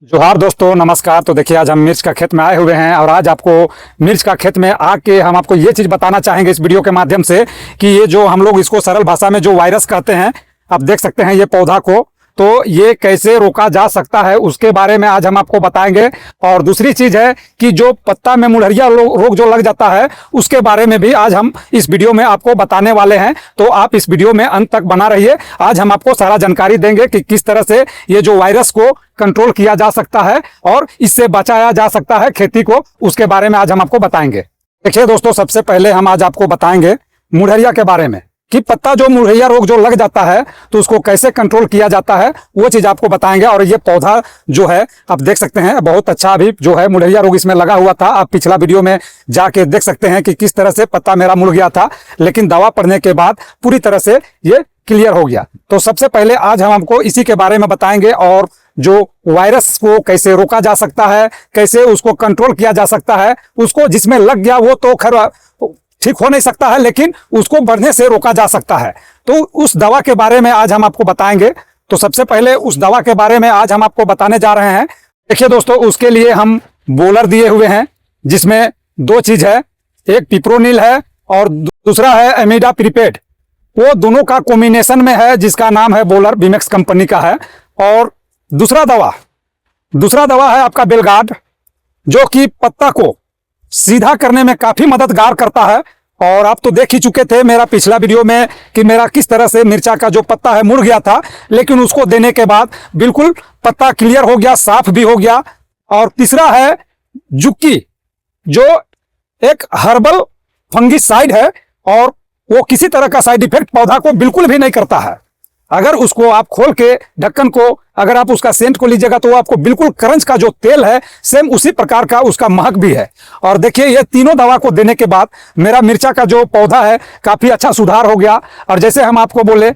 जोहार दोस्तों, नमस्कार। तो देखिए, आज हम मिर्च का खेत में आए हुए हैं और आज आपको मिर्च का खेत में आके हम आपको ये चीज़ बताना चाहेंगे इस वीडियो के माध्यम से कि ये जो हम लोग इसको सरल भाषा में जो वायरस कहते हैं, आप देख सकते हैं ये पौधा को, तो ये कैसे रोका जा सकता है उसके बारे में आज हम आपको बताएंगे। और दूसरी चीज है कि जो पत्ता में मुड़हरिया रोग जो लग जाता है उसके बारे में भी आज हम इस वीडियो में आपको बताने वाले हैं। तो आप इस वीडियो में अंत तक बना रहिए। आज हम आपको सारा जानकारी देंगे कि किस तरह से ये जो वायरस को कंट्रोल किया जा सकता है और इससे बचाया जा सकता है खेती को, उसके बारे में आज हम आपको बताएंगे। देखिए दोस्तों, सबसे पहले हम आज आपको बताएंगे मुड़हरिया के बारे में कि पत्ता जो मुड़हरिया रोग जो लग जाता है तो उसको कैसे कंट्रोल किया जाता है, वो चीज आपको बताएंगे। और ये पौधा जो है आप देख सकते हैं बहुत अच्छा अभी जो है मुड़हरिया रोग इसमें लगा हुआ था। आप पिछला वीडियो में जाके देख सकते हैं कि किस तरह से पत्ता मेरा मुड़ गया था, लेकिन दवा पड़ने के बाद पूरी तरह से ये क्लियर हो गया। तो सबसे पहले आज हम आपको इसी के बारे में बताएंगे और जो वायरस को कैसे रोका जा सकता है, कैसे उसको कंट्रोल किया जा सकता है। उसको जिसमें लग गया वो तो खैर ठीक हो नहीं सकता है, लेकिन उसको बढ़ने से रोका जा सकता है। तो उस दवा के बारे में आज हम आपको बताएंगे। तो सबसे पहले उस दवा के बारे में आज हम आपको बताने जा रहे हैं। देखिए दोस्तों, उसके लिए हम बोलर दिए हुए हैं जिसमें दो चीज है, एक पिप्रोनिल है और दूसरा है इमिडाक्लोप्रिड। वो दोनों का कॉम्बिनेशन में है जिसका नाम है बोलर, बीमेक्स कंपनी का है। और दूसरा दवा है आपका बेलगार्ड, जो कि पत्ता को सीधा करने में काफी मददगार करता है। और आप तो देख ही चुके थे मेरा पिछला वीडियो में कि मेरा किस तरह से मिर्चा का जो पत्ता है मुड़ गया था, लेकिन उसको देने के बाद बिल्कुल पत्ता क्लियर हो गया, साफ भी हो गया। और तीसरा है जुक्की, जो एक हर्बल फंगिसाइड है और वो किसी तरह का साइड इफेक्ट पौधा को बिल्कुल भी नहीं करता है। अगर उसको आप खोल के ढक्कन को अगर आप उसका सेंट को लीजिएगा तो आपको बिल्कुल करंज का जो तेल है सेम उसी प्रकार का उसका महक भी है। और देखिए, ये तीनों दवा को देने के बाद मेरा मिर्चा का जो पौधा है काफी अच्छा सुधार हो गया। और जैसे हम आपको बोले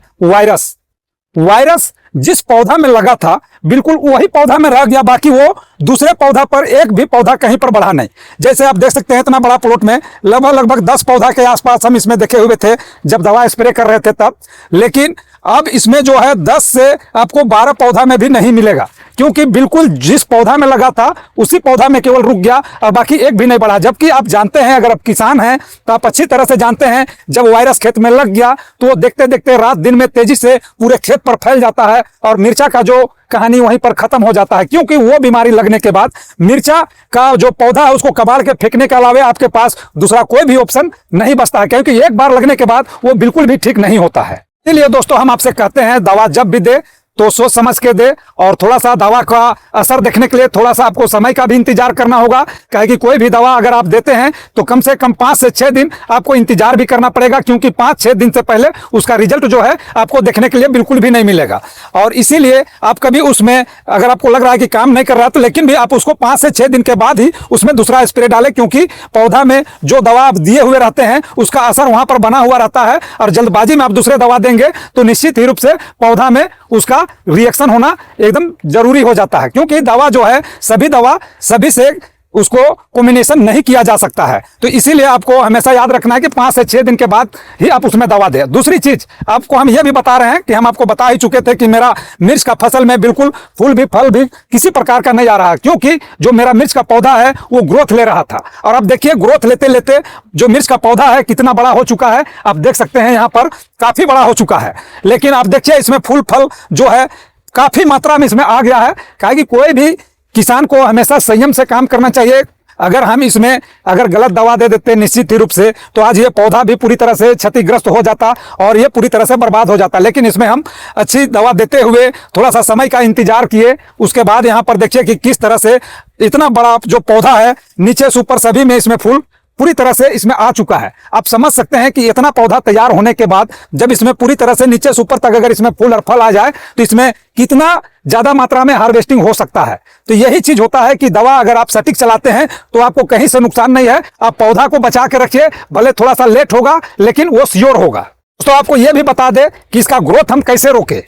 वायरस जिस पौधा में लगा था बिल्कुल वही पौधा में रह गया, बाकी वो दूसरे पौधा पर एक भी पौधा कहीं पर बढ़ा नहीं। जैसे आप देख सकते हैं इतना बड़ा प्लॉट में लगभग 10 पौधा के आसपास हम इसमें देखे हुए थे जब दवा स्प्रे कर रहे थे तब, लेकिन अब इसमें जो है 10 से आपको 12 पौधा में भी नहीं मिलेगा, क्योंकि बिल्कुल जिस पौधा में लगा था उसी पौधा में केवल रुक गया और बाकी एक भी नहीं बढ़ा। जबकि आप जानते हैं, अगर आप किसान हैं तो आप अच्छी तरह से जानते हैं, जब वायरस खेत में लग गया तो वो देखते देखते रात दिन में तेजी से पूरे खेत पर फैल जाता है और मिर्चा का जो कहानी वहीं पर खत्म हो जाता है। क्योंकि वो बीमारी लगने के बाद मिर्चा का जो पौधा है उसको कबाड़ के फेंकने के अलावा आपके पास दूसरा कोई भी ऑप्शन नहीं बचता है, क्योंकि एक बार लगने के बाद वो बिल्कुल भी ठीक नहीं होता है। इसलिए दोस्तों, हम आपसे कहते हैं दवा जब भी दे तो सोच समझ के दे, और थोड़ा सा दवा का असर देखने के लिए थोड़ा सा आपको समय का भी इंतजार करना होगा। कहे कि कोई भी दवा अगर आप देते हैं तो कम से कम 5 से 6 दिन आपको इंतजार भी करना पड़ेगा, क्योंकि 5-6 दिन से पहले उसका रिजल्ट जो है आपको देखने के लिए बिल्कुल भी नहीं मिलेगा। और इसीलिए आप कभी उसमें अगर आपको लग रहा है कि काम नहीं कर रहा है तो लेकिन भी आप उसको 5 से 6 दिन के बाद ही उसमें दूसरा स्प्रे डालें, क्योंकि पौधा में जो दवा आप दिए हुए रहते हैं उसका असर वहां पर बना हुआ रहता है। और जल्दबाजी में आप दूसरे दवा देंगे तो निश्चित ही रूप से पौधा में उसका रिएक्शन होना एकदम जरूरी हो जाता है, क्योंकि दवा जो है सभी दवा सभी से उसको कॉम्बिनेशन नहीं किया जा सकता है। तो इसीलिए आपको हमेशा याद रखना है कि 5 से 6 दिन के बाद ही आप उसमें दवा दें। दूसरी चीज आपको हम यह भी बता रहे हैं कि हम आपको बता ही चुके थे कि मेरा मिर्च का फसल में बिल्कुल फूल भी फल भी किसी प्रकार का नहीं आ रहा, क्योंकि जो मेरा मिर्च का पौधा है वो ग्रोथ ले रहा था। और अब देखिए, ग्रोथ लेते लेते जो मिर्च का पौधा है कितना बड़ा हो चुका है, आप देख सकते हैं यहाँ पर काफी बड़ा हो चुका है। लेकिन आप देखिए इसमें फूल फल जो है काफी मात्रा में इसमें आ गया है। कहा कि कोई भी किसान को हमेशा संयम से काम करना चाहिए। अगर हम इसमें अगर गलत दवा दे देते निश्चित ही रूप से तो आज ये पौधा भी पूरी तरह से क्षतिग्रस्त हो जाता और ये पूरी तरह से बर्बाद हो जाता। लेकिन इसमें हम अच्छी दवा देते हुए थोड़ा सा समय का इंतजार किए, उसके बाद यहाँ पर देखिए कि किस तरह से इतना बड़ा जो पौधा है नीचे से ऊपर सभी में इसमें फूल पूरी तरह से इसमें आ चुका है। आप समझ सकते हैं कि इतना पौधा तैयार होने के बाद जब इसमें पूरी तरह से नीचे से ऊपर तक अगर इसमें फूल और फल आ जाए तो इसमें कितना ज्यादा मात्रा में हार्वेस्टिंग हो सकता है। तो यही चीज होता है कि दवा अगर आप सटीक चलाते हैं तो आपको कहीं से नुकसान नहीं है। आप पौधा को बचा के रखिए, भले थोड़ा सा लेट होगा लेकिन वो श्योर होगा। तो आपको यह भी बता दे कि इसका ग्रोथ हम कैसे रोके,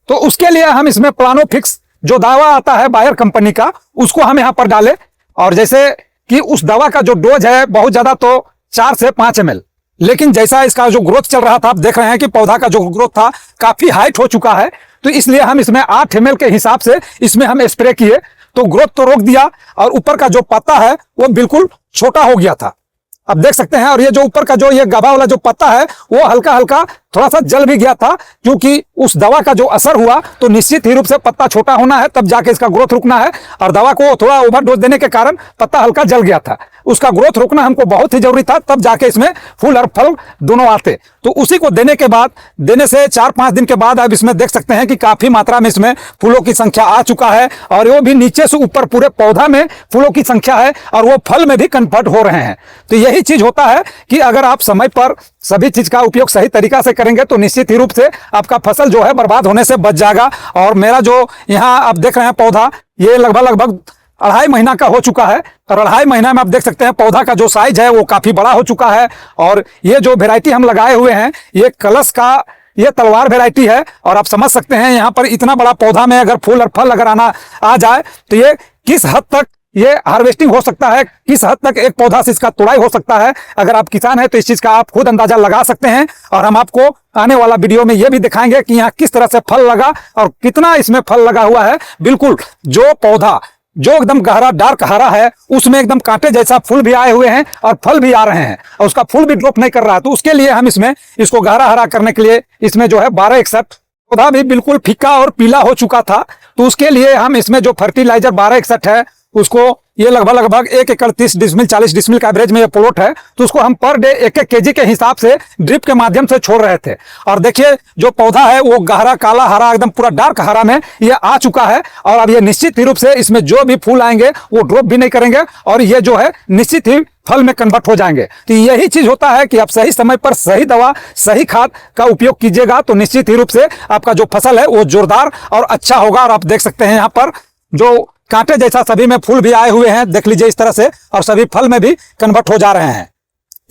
तो उसके लिए हम इसमें प्लानोफिक्स जो दवा आता है बायर कंपनी का उसको हम यहाँ पर डालें। और जैसे कि उस दवा का जो डोज है बहुत ज्यादा तो 4 से 5 ml, लेकिन जैसा इसका जो ग्रोथ चल रहा था, आप देख रहे हैं कि पौधा का जो ग्रोथ था काफी हाइट हो चुका है। तो इसलिए हम इसमें 8 ml के हिसाब से इसमें हम स्प्रे किए, तो ग्रोथ तो रोक दिया और ऊपर का जो पत्ता है वो बिल्कुल छोटा हो गया था, आप देख सकते हैं। और ये जो ऊपर का जो ये गभा वाला जो पत्ता है वो हल्का हल्का थोड़ा सा जल भी गया था, क्योंकि उस दवा का जो असर हुआ तो निश्चित ही रूप से पत्ता छोटा होना है, तब जाके इसका ग्रोथ रुकना है। और दवा को थोड़ा ओवरडोज देने के कारण पत्ता हल्का जल गया था, उसका ग्रोथ रुकना हमको बहुत ही जरूरी था, तब जाके इसमें फूल और फल दोनों आते। तो उसी को देने के बाद, देने से 4-5 दिन के बाद अब इसमें देख सकते हैं कि काफी मात्रा में इसमें फूलों की संख्या आ चुका है, और वो भी नीचे से ऊपर पूरे पौधा में फूलों की संख्या है, और वो फल में भी कन्वर्ट हो रहे हैं। तो यही चीज होता है कि अगर आप समय पर सभी चीज का उपयोग सही तरीका से करेंगे तो निश्चित ही रूप से आपका फसल जो है बर्बाद होने से बच जाएगा। और मेरा जो यहाँ आप देख रहे हैं पौधा, ये लगभग 2.5 महीना का हो चुका है, और 2.5 महीना में आप देख सकते हैं पौधा का जो साइज है वो काफी बड़ा हो चुका है। और ये जो वेराइटी हम लगाए हुए हैं ये कलश का ये तलवार वेराइटी है, और आप समझ सकते हैं यहाँ पर इतना बड़ा पौधा में अगर फूल और फल अगर आ जाए तो ये किस हद तक ये हार्वेस्टिंग हो सकता है, किस हद तक एक पौधा से इसका तुड़ाई हो सकता है। अगर आप किसान हैं तो इस चीज का आप खुद अंदाजा लगा सकते हैं। और हम आपको आने वाला वीडियो में ये भी दिखाएंगे कि यहाँ किस तरह से फल लगा और कितना इसमें फल लगा हुआ है। बिल्कुल जो पौधा जो एकदम गहरा डार्क हरा है उसमें एकदम कांटे जैसा फूल भी आए हुए हैं और फल भी आ रहे हैं, और उसका फूल भी ड्रॉप नहीं कर रहा है। तो उसके लिए हम इसमें इसको गहरा हरा करने के लिए इसमें जो है 1261 पौधा भी बिल्कुल फीका और पीला हो चुका था, तो उसके लिए हम इसमें जो फर्टिलाइजर 1261 है उसको, ये लगभग 1 एकड़ 30 डिसमिल 40 डिसमिल का एवरेज में ये प्लॉट है, तो उसको हम पर डे 1-1 केजी के हिसाब से ड्रिप के माध्यम से छोड़ रहे थे। और देखिए जो पौधा है वो गहरा काला हरा एकदम पूरा डार्क हरा में ये आ चुका है, और अब ये निश्चित ही रूप से इसमें जो भी फूल आएंगे वो ड्रॉप भी नहीं करेंगे, और ये जो है निश्चित ही फल में कन्वर्ट हो जाएंगे। तो यही चीज होता है कि आप सही समय पर सही दवा सही खाद का उपयोग कीजिएगा तो निश्चित ही रूप से आपका जो फसल है वो जोरदार और अच्छा होगा। और आप देख सकते हैं यहाँ पर जो कांटे जैसा सभी में फूल भी आए हुए हैं, देख लीजिए इस तरह से, और सभी फल में भी कन्वर्ट हो जा रहे हैं,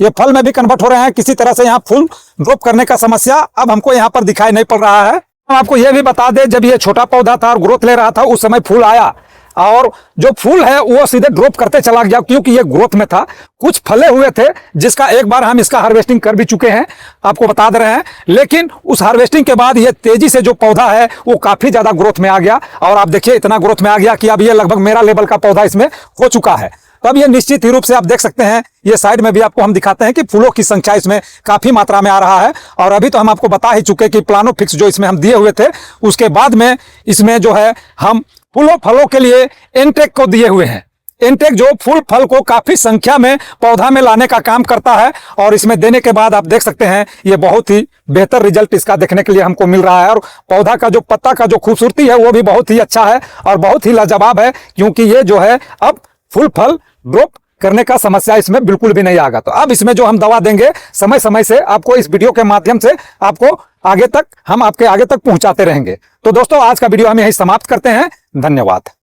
ये फल में भी कन्वर्ट हो रहे हैं। किसी तरह से यहाँ फूल ड्रॉप करने का समस्या अब हमको यहाँ पर दिखाई नहीं पड़ रहा है। हम आपको यह भी बता दें, जब ये छोटा पौधा था और ग्रोथ ले रहा था उस समय फूल आया, और जो फूल है वो सीधे ड्रॉप करते चला गया, क्योंकि ये ग्रोथ में था। कुछ फले हुए थे जिसका एक बार हम इसका हार्वेस्टिंग कर भी चुके हैं, आपको बता दे रहे हैं। लेकिन उस हार्वेस्टिंग के बाद ये तेजी से जो पौधा है वो काफी ज्यादा ग्रोथ में आ गया, और आप देखिए इतना ग्रोथ में आ गया कि अब ये लगभग मेरा लेवल का पौधा इसमें हो चुका है। तब ये निश्चित ही रूप से आप देख सकते हैं, ये साइड में भी आपको हम दिखाते हैं कि फूलों की संख्या इसमें काफी मात्रा में आ रहा है। और अभी तो हम आपको बता ही चुके कि प्लानोफिक्स जो इसमें हम दिए हुए थे, उसके बाद में इसमें जो है हम फूलों फलों के लिए एनटेक को दिए हुए हैं। एनटेक जो फूल फल को काफी संख्या में पौधा में लाने का काम करता है, और इसमें देने के बाद आप देख सकते हैं ये बहुत ही बेहतर रिजल्ट इसका देखने के लिए हमको मिल रहा है। और पौधा का जो पत्ता का जो खूबसूरती है वो भी बहुत ही अच्छा है और बहुत ही लाजवाब है, क्योंकि ये जो है अब फूल फल ड्रॉप करने का समस्या इसमें बिल्कुल भी नहीं आएगा। तो अब इसमें जो हम दवा देंगे समय समय से आपको इस वीडियो के माध्यम से आपको आगे तक हम आपके आगे तक पहुंचाते रहेंगे। तो दोस्तों आज का वीडियो हम यही समाप्त करते हैं। धन्यवाद।